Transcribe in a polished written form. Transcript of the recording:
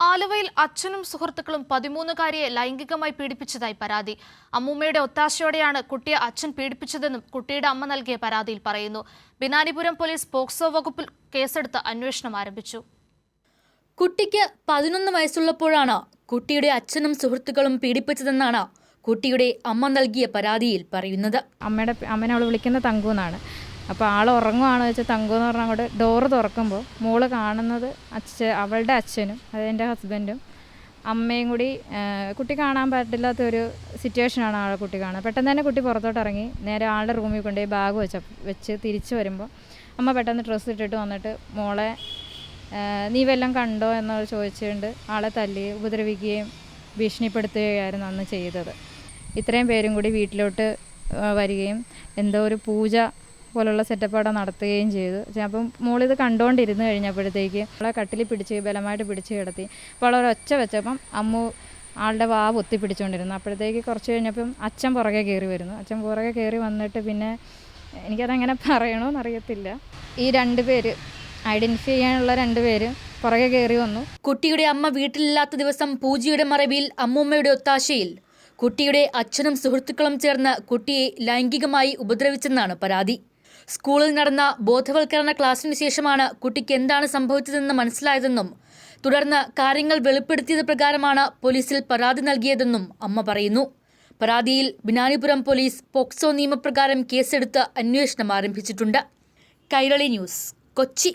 ആലുവയിൽ അച്ഛനും സുഹൃത്തുക്കളും 13-കാരിയെ ലൈംഗികമായി പീഡിപ്പിച്ചതായി പരാതി. അമ്മൂമ്മയുടെ ഒത്താശയോടെയാണ് കുട്ടിയെ അച്ഛൻ പീഡിപ്പിച്ചതെന്നും കുട്ടിയുടെ അമ്മ നൽകിയ പരാതിയിൽ പറയുന്നു. ബിനാനിപുരം പോലീസ് പോക്സോ വകുപ്പിൽ കേസെടുത്ത് അന്വേഷണം ആരംഭിച്ചു. കുട്ടിക്ക് 11 വയസ്സുള്ളപ്പോഴാണ് കുട്ടിയുടെ അച്ഛനും സുഹൃത്തുക്കളും പീഡിപ്പിച്ചതെന്നാണ് കുട്ടിയുടെ അമ്മ നൽകിയ പരാതിയിൽ പറയുന്നത്. അമ്മനെ അവൾ വിളിക്കുന്ന തങ്കു എന്നാണ്. അപ്പോൾ ആൾ ഉറങ്ങുവാണെന്ന് വെച്ചാൽ തങ്കു എന്ന് പറഞ്ഞാൽ അങ്ങോട്ട് ഡോറ് തുറക്കുമ്പോൾ മോള് കാണുന്നത് അവളുടെ അച്ഛനും അതെൻ്റെ ഹസ്ബൻഡും അമ്മയും കൂടി. കുട്ടി കാണാൻ പറ്റില്ലാത്തൊരു സിറ്റുവേഷനാണ് ആളെ കുട്ടി കാണുന്നത്. പെട്ടെന്ന് തന്നെ കുട്ടി പുറത്തോട്ട് ഇറങ്ങി നേരെ ആളുടെ റൂമിൽ കൊണ്ടുപോയി ബാഗ് വെച്ച് തിരിച്ചു വരുമ്പോൾ അമ്മ പെട്ടെന്ന് ഡ്രസ്സ് ഇട്ടിട്ട് വന്നിട്ട് മോളെ നീ വല്ലതും കണ്ടോ എന്ന് ചോദിച്ചുകൊണ്ട് ആളെ തല്ലി ഉപദ്രവിക്കുകയും ഭീഷണിപ്പെടുത്തുകയായിരുന്നു അന്ന് ചെയ്തത്. ഇത്രയും പേരും കൂടി വീട്ടിലോട്ട് വരികയും എന്തോ ഒരു പൂജ പോലുള്ള സെറ്റപ്പ് അവിടെ നടത്തുകയും ചെയ്തു. അപ്പം മോളിത് കണ്ടുകൊണ്ടിരുന്ന് കഴിഞ്ഞപ്പോഴത്തേക്ക് അവളെ കട്ടിലിൽ പിടിച്ച് ബലമായിട്ട് പിടിച്ച് കിടത്തി. അപ്പോൾ അവളൊരൊച്ച വെച്ചപ്പം അമ്മു ആളുടെ വാ പൊത്തി പിടിച്ചുകൊണ്ടിരുന്നു. അപ്പോഴത്തേക്ക് കുറച്ച് കഴിഞ്ഞപ്പം അച്ഛൻ പുറകെ കയറി വരുന്നു. അച്ഛൻ പുറകെ കയറി വന്നിട്ട് പിന്നെ എനിക്കതെങ്ങനെ പറയണമെന്നറിയത്തില്ല. ഈ 2 പേര് ഐഡൻറ്റിഫൈ ചെയ്യാനുള്ള 2 പേര് പുറകെ കയറി വന്നു. കുട്ടിയുടെ അമ്മ വീട്ടിലില്ലാത്ത ദിവസം പൂജയുടെ മറവിൽ അമ്മൂമ്മയുടെ ഒത്താശയിൽ കുട്ടിയുടെ അച്ഛനും സുഹൃത്തുക്കളും ചേർന്ന് കുട്ടിയെ ലൈംഗികമായി ഉപദ്രവിച്ചെന്നാണ് പരാതി. സ്കൂളിൽ നടന്ന ബോധവൽക്കരണ ക്ലാസ്സിന് ശേഷമാണ് കുട്ടിക്ക് എന്താണ് സംഭവിച്ചതെന്ന് മനസ്സിലായതെന്നും തുടർന്ന് കാര്യങ്ങൾ വെളിപ്പെടുത്തിയത് പ്രകാരമാണ് പോലീസിൽ പരാതി നൽകിയതെന്നും അമ്മ പറയുന്നു. പരാതിയിൽ ബിനാനിപുരം പോലീസ് പോക്സോ നിയമപ്രകാരം കേസെടുത്ത് അന്വേഷണം ആരംഭിച്ചിട്ടുണ്ട്. കൈരളി ന്യൂസ്, കൊച്ചി.